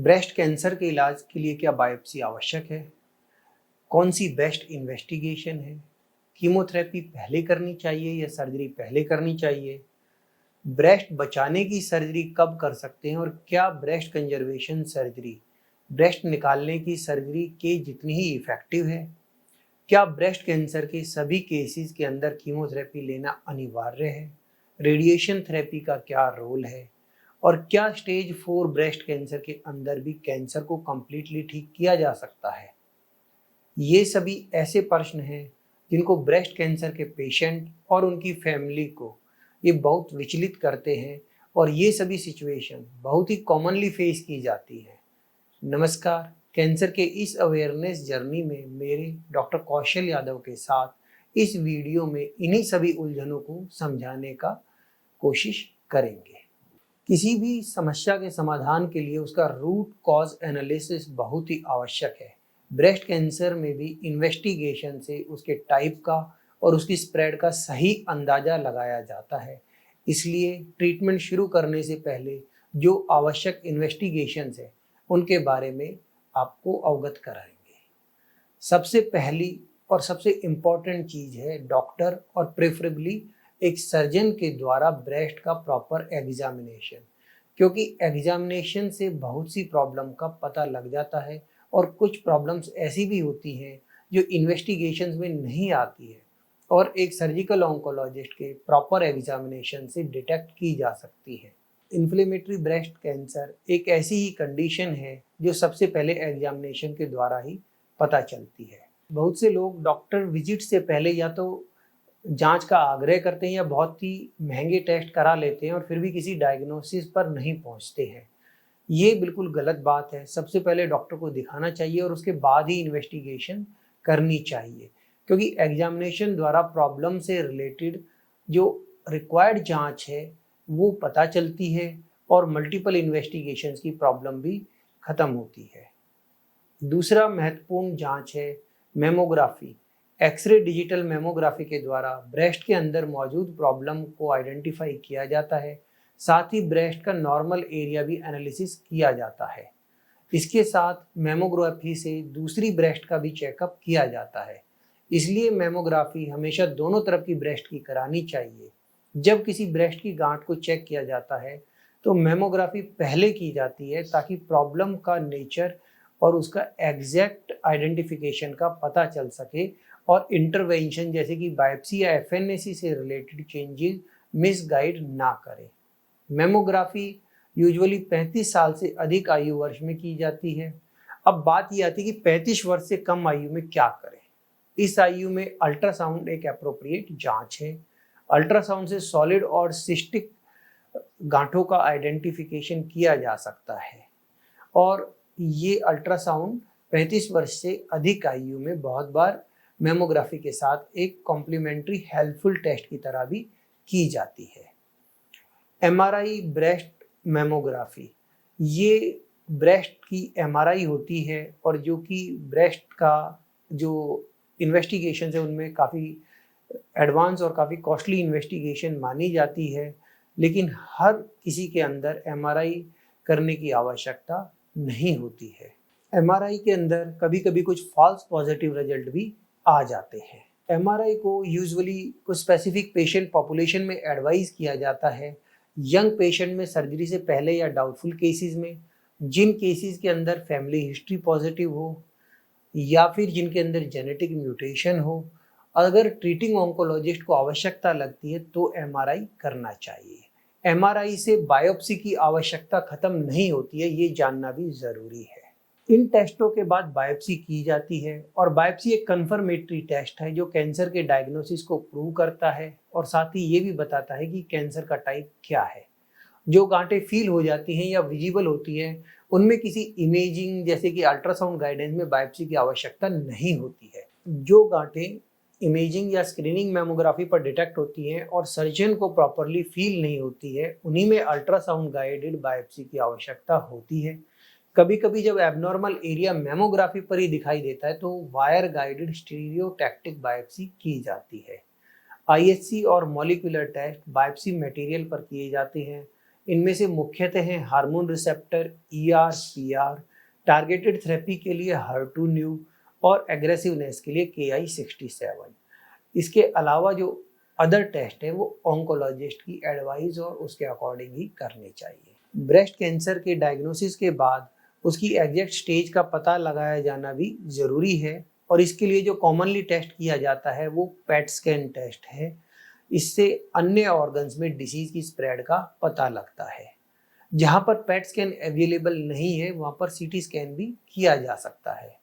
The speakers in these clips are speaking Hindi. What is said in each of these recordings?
ब्रेस्ट कैंसर के इलाज के लिए क्या बायोप्सी आवश्यक है? कौन सी बेस्ट इन्वेस्टिगेशन है? कीमोथेरेपी पहले करनी चाहिए या सर्जरी पहले करनी चाहिए? ब्रेस्ट बचाने की सर्जरी कब कर सकते हैं और क्या ब्रेस्ट कंजर्वेशन सर्जरी ब्रेस्ट निकालने की सर्जरी के जितनी ही इफेक्टिव है? क्या ब्रेस्ट कैंसर के सभी केसेस के अंदर कीमोथेरेपी लेना अनिवार्य है? रेडिएशन थेरेपी का क्या रोल है? और क्या स्टेज 4 ब्रेस्ट कैंसर के अंदर भी कैंसर को कम्प्लीटली ठीक किया जा सकता है? ये सभी ऐसे प्रश्न हैं जिनको ब्रेस्ट कैंसर के पेशेंट और उनकी फैमिली को ये बहुत विचलित करते हैं और ये सभी सिचुएशन बहुत ही कॉमनली फेस की जाती है। नमस्कार, कैंसर के इस अवेयरनेस जर्नी में मेरे डॉक्टर कौशल यादव के साथ इस वीडियो में इन्हीं सभी उलझनों को समझाने का कोशिश करेंगे। किसी भी समस्या के समाधान के लिए उसका रूट कॉज एनालिसिस बहुत ही आवश्यक है। ब्रेस्ट कैंसर में भी इन्वेस्टिगेशन से उसके टाइप का और उसकी स्प्रेड का सही अंदाज़ा लगाया जाता है। इसलिए ट्रीटमेंट शुरू करने से पहले जो आवश्यक इन्वेस्टिगेशंस है उनके बारे में आपको अवगत कराएंगे। सबसे पहली और सबसे इम्पॉर्टेंट चीज़ है डॉक्टर और प्रेफरेबली एक सर्जन के द्वारा ब्रेस्ट का प्रॉपर एग्जामिनेशन, क्योंकि एग्जामिनेशन से बहुत सी प्रॉब्लम का पता लग जाता है और कुछ प्रॉब्लम्स ऐसी भी होती हैं जो इन्वेस्टिगेशंस में नहीं आती है और एक सर्जिकल ऑन्कोलॉजिस्ट के प्रॉपर एग्जामिनेशन से डिटेक्ट की जा सकती है। इन्फ्लेमेटरी ब्रेस्ट कैंसर एक ऐसी ही कंडीशन है जो सबसे पहले एग्जामिनेशन के द्वारा ही पता चलती है। बहुत से लोग डॉक्टर विजिट से पहले या तो जांच का आग्रह करते हैं या बहुत ही महंगे टेस्ट करा लेते हैं और फिर भी किसी डायग्नोसिस पर नहीं पहुंचते हैं। ये बिल्कुल गलत बात है। सबसे पहले डॉक्टर को दिखाना चाहिए और उसके बाद ही इन्वेस्टिगेशन करनी चाहिए, क्योंकि एग्जामिनेशन द्वारा प्रॉब्लम से रिलेटेड जो रिक्वायर्ड जांच है वो पता चलती है और मल्टीपल इन्वेस्टिगेशंस की प्रॉब्लम भी खत्म होती है। दूसरा महत्वपूर्ण जांच है मेमोग्राफी। एक्सरे डिजिटल मेमोग्राफी के द्वारा ब्रेस्ट के अंदर मौजूद प्रॉब्लम को आइडेंटिफाई किया जाता है। साथ ही ब्रेस्ट का नॉर्मल एरिया भी एनालिसिस किया जाता है। इसके साथ मेमोग्राफी से दूसरी ब्रेस्ट का भी चेकअप किया जाता है। इसलिए मेमोग्राफी हमेशा दोनों तरफ की ब्रेस्ट की करानी चाहिए। जब किसी ब्रेस्ट की गांठ को चेक किया जाता है तो मेमोग्राफी पहले की जाती है ताकि प्रॉब्लम का नेचर और उसका एग्जैक्ट आइडेंटिफिकेशन का पता चल सके और इंटरवेंशन जैसे कि बायोप्सी या एफएनएसी से रिलेटेड चेंजेस मिसगाइड ना करे। मेमोग्राफी यूजुअली 35 साल से अधिक आयु वर्ष में की जाती है। अब बात ये आती है कि 35 वर्ष से कम आयु में क्या करें। इस आयु में अल्ट्रासाउंड एक एप्रोप्रिएट जांच है। अल्ट्रासाउंड से सॉलिड और सिस्टिक गांठों का आइडेंटिफिकेशन किया जा सकता है और ये अल्ट्रासाउंड 35 वर्ष से अधिक आयु में बहुत बार मेमोग्राफी के साथ एक कॉम्प्लीमेंट्री हेल्पफुल टेस्ट की तरह भी की जाती है। एमआरआई ब्रेस्ट मेमोग्राफी, ये ब्रेस्ट की एमआरआई होती है और जो कि ब्रेस्ट का जो इन्वेस्टिगेशन है उनमें काफ़ी एडवांस और काफ़ी कॉस्टली इन्वेस्टिगेशन मानी जाती है, लेकिन हर किसी के अंदर एमआरआई करने की आवश्यकता नहीं होती है। एमआरआई के अंदर कभी कभी कुछ फॉल्स पॉजिटिव रिजल्ट भी आ जाते हैं। एमआरआई को यूजुअली कुछ स्पेसिफिक पेशेंट पॉपुलेशन में एडवाइस किया जाता है। यंग पेशेंट में सर्जरी से पहले या डाउटफुल केसेस में, जिन केसेस के अंदर फैमिली हिस्ट्री पॉजिटिव हो या फिर जिनके अंदर जेनेटिक म्यूटेशन हो। अगर ट्रीटिंग ऑन्कोलॉजिस्ट को आवश्यकता लगती है तो एमआरआई करना चाहिए। एमआरआई से बायोप्सी की आवश्यकता खत्म नहीं होती है, ये जानना भी ज़रूरी है। इन टेस्टों के बाद बायोप्सी की जाती है और बायोप्सी एक कंफर्मेटरी टेस्ट है जो कैंसर के डायग्नोसिस को प्रूव करता है और साथ ही ये भी बताता है कि कैंसर का टाइप क्या है। जो गांठें फील हो जाती हैं या विजिबल होती हैं उनमें किसी इमेजिंग जैसे कि अल्ट्रासाउंड गाइडेंस में बायोप्सी की आवश्यकता नहीं होती है। जो गांठें इमेजिंग या स्क्रीनिंग मेमोग्राफी पर डिटेक्ट होती हैं और सर्जन को प्रॉपरली फील नहीं होती है, उन्हीं में अल्ट्रासाउंड गाइडेड बायोप्सी की आवश्यकता होती है। कभी कभी जब एबनॉर्मल एरिया मेमोग्राफी पर ही दिखाई देता है तो वायर गाइडेड स्टीरियोटैक्टिक बायोप्सी की जाती है। आईएचसी और मॉलिक्यूलर टेस्ट बायोप्सी मटेरियल पर किए जाते हैं। इनमें से मुख्यतः हैं hormone receptor, ER, PR, targeted therapy के लिए HER2 न्यू और एग्रेसिवनेस के लिए KI67। इसके अलावा जो अदर टेस्ट है वो ऑन्कोलॉजिस्ट की एडवाइस और उसके अकॉर्डिंग ही करने चाहिए। ब्रेस्ट कैंसर के डायग्नोसिस के बाद उसकी एग्जैक्ट स्टेज का पता लगाया जाना भी ज़रूरी है और इसके लिए जो कॉमनली टेस्ट किया जाता है वो पैट स्कैन टेस्ट है। इससे अन्य ऑर्गन्स में डिसीज की स्प्रेड का पता लगता है। जहाँ पर पैट स्कैन अवेलेबल नहीं है वहाँ पर CT स्कैन भी किया जा सकता है।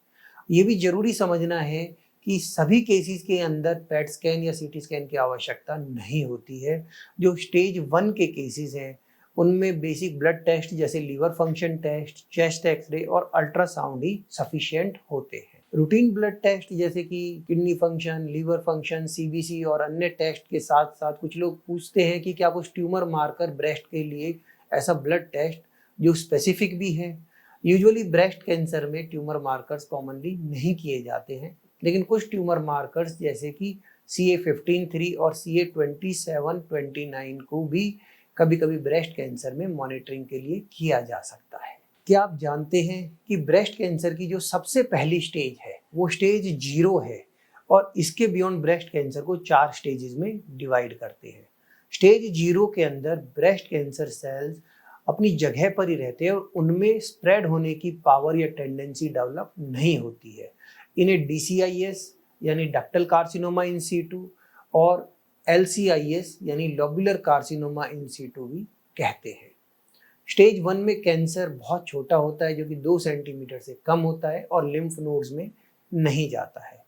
ये भी जरूरी समझना है कि सभी केसेस के अंदर पैट स्कैन या CT स्कैन की आवश्यकता नहीं होती है। जो स्टेज 1 के केसेस हैं उनमें बेसिक ब्लड टेस्ट जैसे liver function test, chest x-ray और अल्ट्रासाउंड ही सफिशिएंट होते हैं। रूटीन ब्लड टेस्ट जैसे कि kidney function, liver function, CBC और अन्य टेस्ट के साथ साथ कुछ लोग पूछते हैं कि क्या कुछ ट्यूमर मार्कर ब्रेस्ट के लिए ऐसा ब्लड टेस्ट जो स्पेसिफिक भी है। यूजुअली ब्रेस्ट कैंसर में ट्यूमर मार्कर्स कॉमनली नहीं किए जाते हैं, लेकिन कुछ ट्यूमर मार्कर्स जैसे कि CA15-3 और CA27-29 को भी कभी कभी ब्रेस्ट कैंसर में मॉनिटरिंग के लिए किया जा सकता है। क्या आप जानते हैं कि ब्रेस्ट कैंसर की जो सबसे पहली स्टेज है वो स्टेज 0 है और इसके बियॉन्ड ब्रेस्ट कैंसर को 4 स्टेजेस में डिवाइड करते हैं। स्टेज 0 के अंदर ब्रेस्ट कैंसर सेल्स अपनी जगह पर ही रहते हैं और उनमें स्प्रेड होने की पावर या टेंडेंसी डेवलप नहीं होती है। इन्हें DCIS यानी डक्टल कार्सिनोमा इन सीटू और LCIS यानी लोब्युलर कार्सिनोमा इन सीटू भी कहते हैं। स्टेज 1 में कैंसर बहुत छोटा होता है जो कि 2 सेंटीमीटर से कम होता है और लिम्फ नोड्स में नहीं जाता है।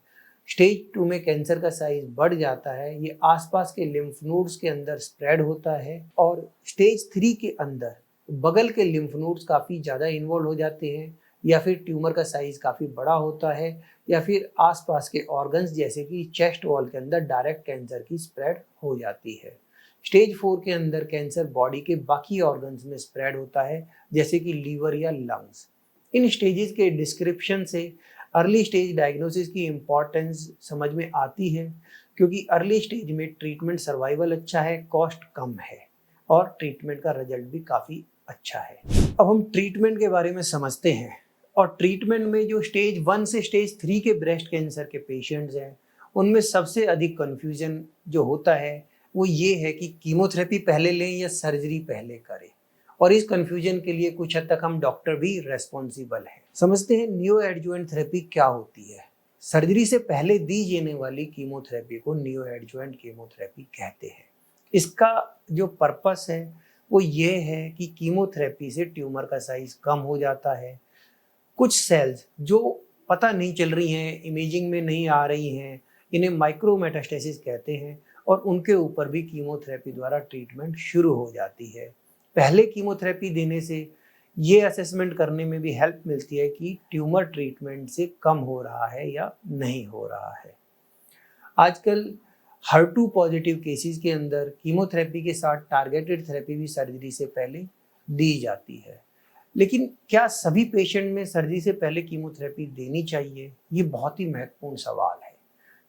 स्टेज 2 में कैंसर का साइज बढ़ जाता है, ये आसपास के लिम्फ नोड्स के अंदर स्प्रेड होता है और स्टेज 3 के अंदर बगल के लिम्फ नोड्स काफ़ी ज़्यादा इन्वॉल्व हो जाते हैं या फिर ट्यूमर का साइज काफ़ी बड़ा होता है या फिर आसपास के ऑर्गन्स जैसे कि चेस्ट वॉल के अंदर डायरेक्ट कैंसर की स्प्रेड हो जाती है। स्टेज 4 के अंदर कैंसर बॉडी के बाकी ऑर्गन्स में स्प्रेड होता है जैसे कि लीवर या लंग्स। इन स्टेजेस के डिस्क्रिप्शन से अर्ली स्टेज डायग्नोसिस की इम्पॉर्टेंस समझ में आती है क्योंकि अर्ली स्टेज में ट्रीटमेंट सर्वाइवल अच्छा है, कॉस्ट कम है और ट्रीटमेंट का रिजल्ट भी काफ़ी अच्छा है। अब हम ट्रीटमेंट के बारे में समझते हैं और ट्रीटमेंट में जो स्टेज 1 से स्टेज 3 के ब्रेस्ट कैंसर के पेशेंट्स हैं उनमें सबसे अधिक कन्फ्यूजन जो होता है वो ये है कि कीमोथेरेपी पहले लें या सर्जरी पहले करें और इस कन्फ्यूजन के लिए कुछ हद तक हम डॉक्टर भी रेस्पॉन्सिबल हैं। समझते हैं नियो एडजुवेंट थेरेपी क्या होती है। सर्जरी से पहले दी जाने वाली कीमोथेरेपी को नियो एडजुवेंट कीमोथेरेपी कहते हैं। इसका जो पर्पस है वो ये है कि कीमोथेरेपी से ट्यूमर का साइज कम हो जाता है। कुछ सेल्स जो पता नहीं चल रही हैं, इमेजिंग में नहीं आ रही हैं, इन्हें माइक्रोमेटास्टेसिस कहते हैं और उनके ऊपर भी कीमोथेरेपी द्वारा ट्रीटमेंट शुरू हो जाती है। पहले कीमोथेरेपी देने से ये असेसमेंट करने में भी हेल्प मिलती है कि ट्यूमर ट्रीटमेंट से कम हो रहा है या नहीं हो रहा है। आजकल HER2 पॉजिटिव केसेस के अंदर कीमोथेरेपी के साथ टारगेटेड थेरेपी भी सर्जरी से पहले दी जाती है। लेकिन क्या सभी पेशेंट में सर्जरी से पहले कीमोथेरेपी देनी चाहिए? ये बहुत ही महत्वपूर्ण सवाल है।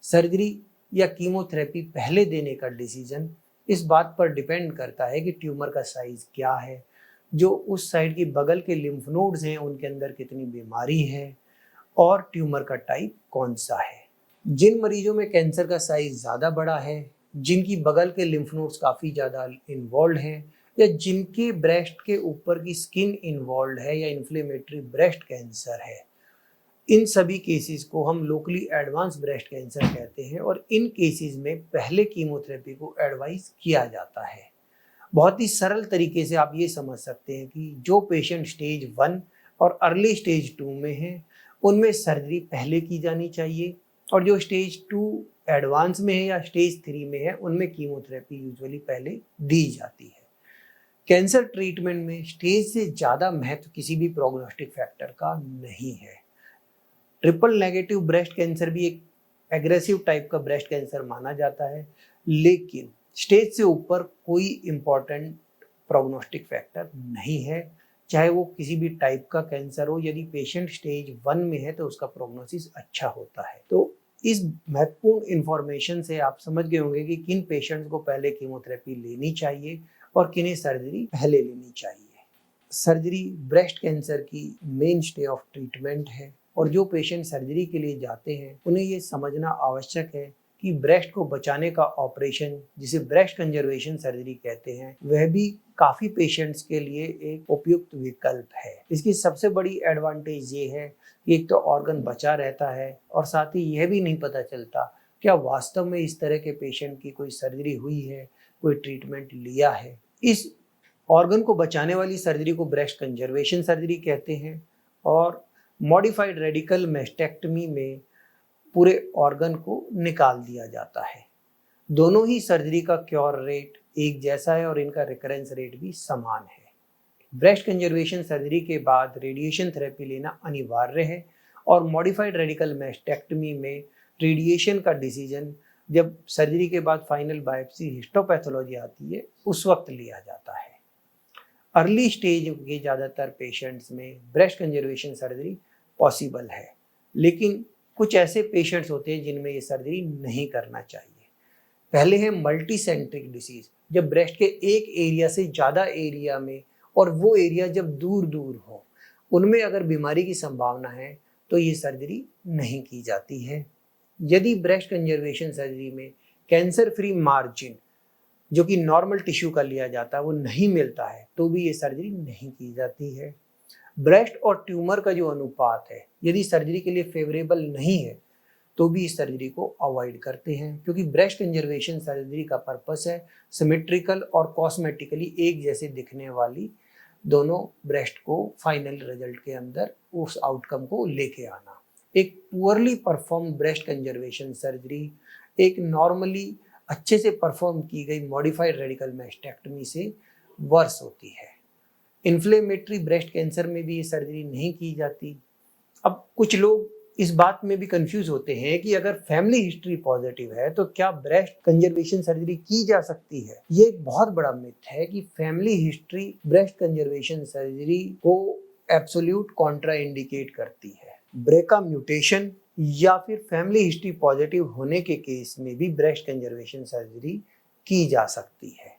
सर्जरी या कीमोथेरेपी पहले देने का डिसीजन इस बात पर डिपेंड करता है कि ट्यूमर का साइज क्या है, जो उस साइड की बगल के लिम्फ नोड्स हैं उनके अंदर कितनी बीमारी है और ट्यूमर का टाइप कौन सा है। जिन मरीजों में कैंसर का साइज ज़्यादा बड़ा है, जिनकी बगल के लिम्फ नोड्स काफ़ी ज़्यादा इन्वॉल्व हैं या जिनके ब्रेस्ट के ऊपर की स्किन इन्वॉल्व है या इन्फ्लेमेटरी ब्रेस्ट कैंसर है, इन सभी केसेस को हम लोकली एडवांस ब्रेस्ट कैंसर कहते हैं और इन केसेस में पहले कीमोथेरेपी को एडवाइस किया जाता है। बहुत ही सरल तरीके से आप ये समझ सकते हैं कि जो पेशेंट स्टेज 1 और अर्ली स्टेज 2 में हैं उनमें सर्जरी पहले की जानी चाहिए और जो स्टेज 2 एडवांस में है या स्टेज 3 में है उनमें कीमोथेरेपी यूजुअली पहले दी जाती है। कैंसर ट्रीटमेंट में स्टेज से ज़्यादा महत्व किसी भी प्रोग्नोस्टिक फैक्टर का नहीं है। ट्रिपल नेगेटिव ब्रेस्ट कैंसर भी एक एग्रेसिव टाइप का ब्रेस्ट कैंसर माना जाता है, लेकिन स्टेज से ऊपर कोई इम्पॉर्टेंट प्रोग्नोस्टिक फैक्टर नहीं है, चाहे वो किसी भी टाइप का कैंसर हो। यदि पेशेंट स्टेज 1 में है तो उसका प्रोग्नोसिस अच्छा होता है। तो इस महत्वपूर्ण इंफॉर्मेशन से आप समझ गए होंगे कि किन पेशेंट्स को पहले कीमोथेरेपी लेनी चाहिए और किन्हें सर्जरी पहले लेनी चाहिए। सर्जरी ब्रेस्ट कैंसर की मेन स्टे ऑफ ट्रीटमेंट है और जो पेशेंट सर्जरी के लिए जाते हैं उन्हें ये समझना आवश्यक है कि ब्रेस्ट को बचाने का ऑपरेशन, जिसे ब्रेस्ट कंजर्वेशन सर्जरी कहते हैं, वह भी काफ़ी पेशेंट्स के लिए एक उपयुक्त विकल्प है। इसकी सबसे बड़ी एडवांटेज ये है कि एक तो ऑर्गन बचा रहता है और साथ ही यह भी नहीं पता चलता क्या वास्तव में इस तरह के पेशेंट की कोई सर्जरी हुई है, कोई ट्रीटमेंट लिया है। इस ऑर्गन को बचाने वाली सर्जरी को ब्रेस्ट कंजर्वेशन सर्जरी कहते हैं और मॉडिफाइड रेडिकल मैस्टेक्टमी में पूरे ऑर्गन को निकाल दिया जाता है। दोनों ही सर्जरी का क्योर रेट एक जैसा है और इनका रिकरेंस रेट भी समान है। ब्रेस्ट कंजर्वेशन सर्जरी के बाद रेडिएशन थेरेपी लेना अनिवार्य है और मॉडिफाइड रेडिकल मैस्टेक्टमी में रेडिएशन का डिसीजन जब सर्जरी के बाद फाइनल बायोप्सी हिस्टोपैथोलॉजी आती है उस वक्त लिया जाता है। अर्ली स्टेज के ज़्यादातर पेशेंट्स में ब्रेस्ट कंजर्वेशन सर्जरी पॉसिबल है, लेकिन कुछ ऐसे पेशेंट्स होते हैं जिनमें ये सर्जरी नहीं करना चाहिए। पहले है मल्टी सेंट्रिक डिसीज, जब ब्रेस्ट के एक एरिया से ज़्यादा एरिया में और वो एरिया जब दूर दूर हो, उनमें अगर बीमारी की संभावना है तो ये सर्जरी नहीं की जाती है। यदि ब्रेस्ट कंजर्वेशन सर्जरी में कैंसर फ्री मार्जिन जो कि नॉर्मल टिश्यू का लिया जाता है वो नहीं मिलता है तो भी ये सर्जरी नहीं की जाती है। ब्रेस्ट और ट्यूमर का जो अनुपात है यदि सर्जरी के लिए फेवरेबल नहीं है तो भी इस सर्जरी को अवॉइड करते हैं, क्योंकि ब्रेस्ट कंजर्वेशन सर्जरी का पर्पस है सिमेट्रिकल और कॉस्मेटिकली एक जैसे दिखने वाली दोनों ब्रेस्ट को फाइनल रिजल्ट के अंदर उस आउटकम को लेके आना। एक poorly perform breast conservation surgery एक नॉर्मली अच्छे से परफॉर्म की गई मॉडिफाइड रेडिकल मैस्टेक्टमी से वर्स होती है। इन्फ्लेमेटरी ब्रेस्ट कैंसर में भी ये सर्जरी नहीं की जाती। अब कुछ लोग इस बात में भी कंफ्यूज होते हैं कि अगर फैमिली हिस्ट्री पॉजिटिव है तो क्या ब्रेस्ट कंजर्वेशन सर्जरी की जा सकती है। ये एक बहुत बड़ा मिथ है कि family history breast conservation surgery को एब्सोल्यूट कॉन्ट्रा इंडिकेट करती है। ब्रेका म्यूटेशन या फिर फैमिली हिस्ट्री पॉजिटिव होने के केस में भी ब्रेस्ट कंजर्वेशन सर्जरी की जा सकती है।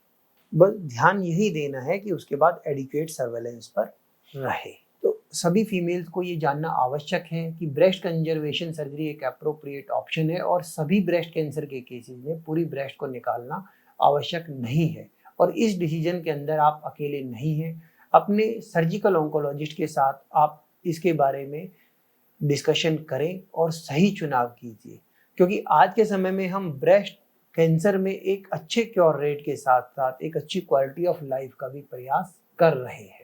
बस ध्यान यही देना है कि उसके बाद एडिक्वेट सर्वेलेंस पर रहे। तो सभी फीमेल्स को ये जानना आवश्यक है कि ब्रेस्ट कंजर्वेशन सर्जरी एक अप्रोप्रिएट ऑप्शन है और सभी ब्रेस्ट कैंसर के केसेस में पूरी ब्रेस्ट को निकालना आवश्यक नहीं है और इस डिसीजन के अंदर आप अकेले नहीं हैं। अपने सर्जिकल ऑन्कोलॉजिस्ट के साथ आप इसके बारे में डिस्कशन करें और सही चुनाव कीजिए, क्योंकि आज के समय में हम ब्रेस्ट कैंसर में एक अच्छे क्योर रेट के साथ साथ एक अच्छी क्वालिटी ऑफ लाइफ का भी प्रयास कर रहे हैं।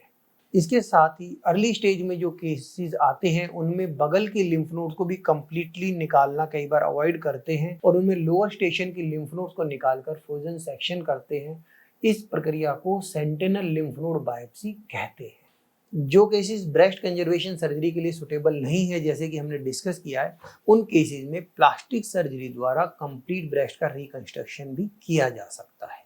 इसके साथ ही अर्ली स्टेज में जो केसेस आते हैं उनमें बगल की लिम्फ नोड्स को भी कंप्लीटली निकालना कई बार अवॉइड करते हैं और उनमें लोअर स्टेशन की लिम्फ नोड्स को निकालकर फ्रोजन सेक्शन करते हैं। इस प्रक्रिया को सेंटिनल लिम्फ नोड बायोप्सी कहते हैं। जो केसेस ब्रेस्ट कंजर्वेशन सर्जरी के लिए सुटेबल नहीं है, जैसे कि हमने डिस्कस किया है, उन केसेस में प्लास्टिक सर्जरी द्वारा कंप्लीट ब्रेस्ट का रिकंस्ट्रक्शन भी किया जा सकता है।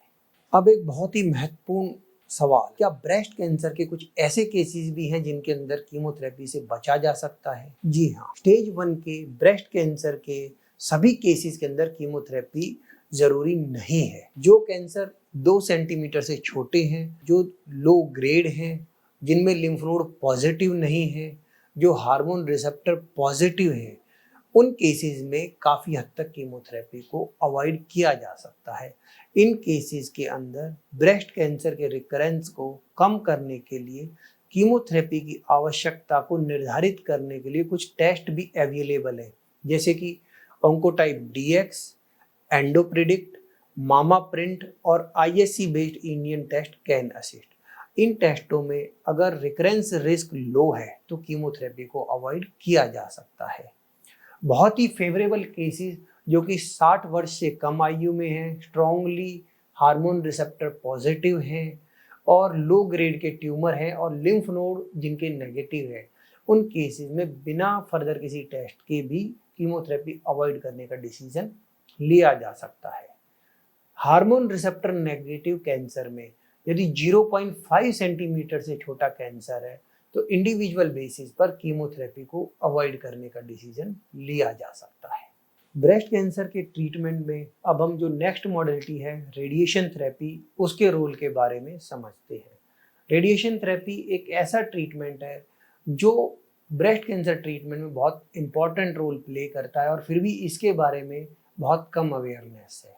अब एक बहुत ही महत्वपूर्ण सवाल, क्या ब्रेस्ट कैंसर के कुछ ऐसे केसेस भी हैं जिनके अंदर कीमोथेरेपी से बचा जा सकता है? जी हाँ, स्टेज 1 के ब्रेस्ट कैंसर के सभी केसेस के अंदर कीमोथेरेपी जरूरी नहीं है। जो कैंसर 2 सेंटीमीटर से छोटे हैं, जो लो ग्रेड हैं, जिनमें लिम्फ नोड पॉजिटिव नहीं है, जो हार्मोन रिसेप्टर पॉजिटिव है, उन केसेस में काफ़ी हद तक कीमोथेरेपी को अवॉइड किया जा सकता है। इन केसेस के अंदर ब्रेस्ट कैंसर के रिकरेंस को कम करने के लिए कीमोथेरेपी की आवश्यकता को निर्धारित करने के लिए कुछ टेस्ट भी अवेलेबल है, जैसे कि Oncotype DX, EndoPredict, MammaPrint और ISC based Indian test can assist. इन टेस्टों में अगर रिकरेंस रिस्क लो है तो कीमोथेरेपी को अवॉइड किया जा सकता है। बहुत ही फेवरेबल केसेस जो कि 60 वर्ष से कम आयु में हैं, स्ट्रॉन्गली हार्मोन रिसेप्टर पॉजिटिव हैं और लो ग्रेड के ट्यूमर हैं और लिम्फ नोड जिनके नेगेटिव है, उन केसेस में बिना फर्दर किसी टेस्ट के भी कीमोथेरेपी अवॉइड करने का डिसीजन लिया जा सकता है। हार्मोन रिसेप्टर नेगेटिव कैंसर में यदि 0.5 सेंटीमीटर से छोटा कैंसर है तो इंडिविजुअल बेसिस पर कीमोथेरेपी को अवॉइड करने का डिसीजन लिया जा सकता है। ब्रेस्ट कैंसर के ट्रीटमेंट में अब हम जो नेक्स्ट मॉडलिटी है रेडिएशन थेरेपी, उसके रोल के बारे में समझते हैं। रेडिएशन थेरेपी एक ऐसा ट्रीटमेंट है जो ब्रेस्ट कैंसर ट्रीटमेंट में बहुत इंपॉर्टेंट रोल प्ले करता है और फिर भी इसके बारे में बहुत कम अवेयरनेस है।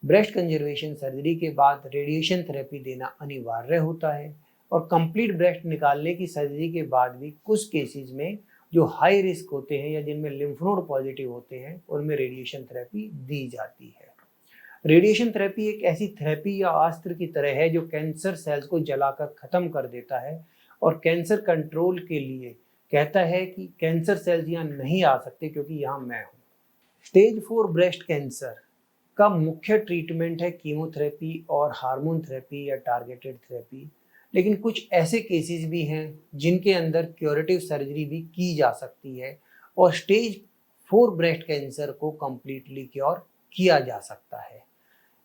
ब्रेस्ट कंजर्वेशन सर्जरी के बाद रेडिएशन थेरेपी देना अनिवार्य होता है और कंप्लीट ब्रेस्ट निकालने की सर्जरी के बाद भी कुछ केसेस में जो हाई रिस्क होते हैं या जिनमें लिम्फ नोड पॉजिटिव होते हैं उनमें रेडिएशन थेरेपी दी जाती है। रेडिएशन थेरेपी एक ऐसी थेरेपी या अस्त्र की तरह है जो कैंसर सेल्स को जलाकर खत्म कर देता है और कैंसर कंट्रोल के लिए कहता है कि कैंसर सेल्स यहाँ नहीं आ सकते क्योंकि यहाँ मैं हूँ। स्टेज 4 ब्रेस्ट कैंसर का मुख्य ट्रीटमेंट है कीमोथेरेपी और हार्मोन थेरेपी या टारगेटेड थेरेपी, लेकिन कुछ ऐसे केसेस भी हैं जिनके अंदर क्यूरेटिव सर्जरी भी की जा सकती है और स्टेज 4 ब्रेस्ट कैंसर को कम्प्लीटली क्योर किया जा सकता है।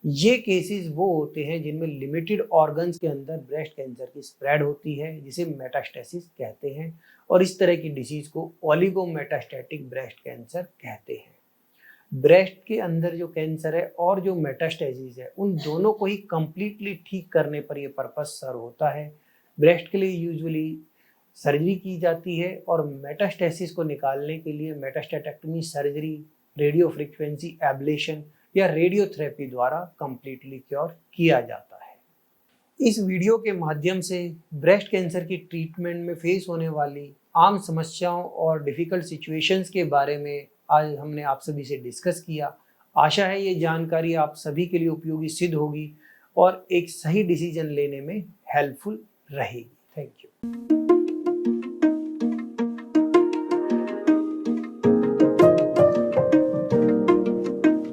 ये केसेस वो होते हैं जिनमें लिमिटेड ऑर्गन्स के अंदर ब्रेस्ट कैंसर की स्प्रेड होती है, जिसे मेटास्टेसिस कहते हैं, और इस तरह की डिसीज को ओलिगोमेटास्टैटिक ब्रेस्ट कैंसर कहते हैं। ब्रेस्ट के अंदर जो कैंसर है और जो मेटास्टेसिस है उन दोनों को ही कम्प्लीटली ठीक करने पर यह पर्पस सर्व होता है। ब्रेस्ट के लिए यूजुअली सर्जरी की जाती है और मेटास्टेसिस को निकालने के लिए मेटास्टेटेक्टमी सर्जरी, रेडियो फ्रीक्वेंसी एब्लेशन या रेडियोथेरेपी द्वारा कम्प्लीटली क्योर किया जाता है। इस वीडियो के माध्यम से ब्रेस्ट कैंसर की ट्रीटमेंट में फेस होने वाली आम समस्याओं और डिफ़िकल्ट सिचुएशंस के बारे में आज हमने आप सभी से डिस्कस किया। आशा है ये जानकारी आप सभी के लिए उपयोगी सिद्ध होगी और एक सही डिसीजन लेने में हेल्पफुल रहेगी। Thank you.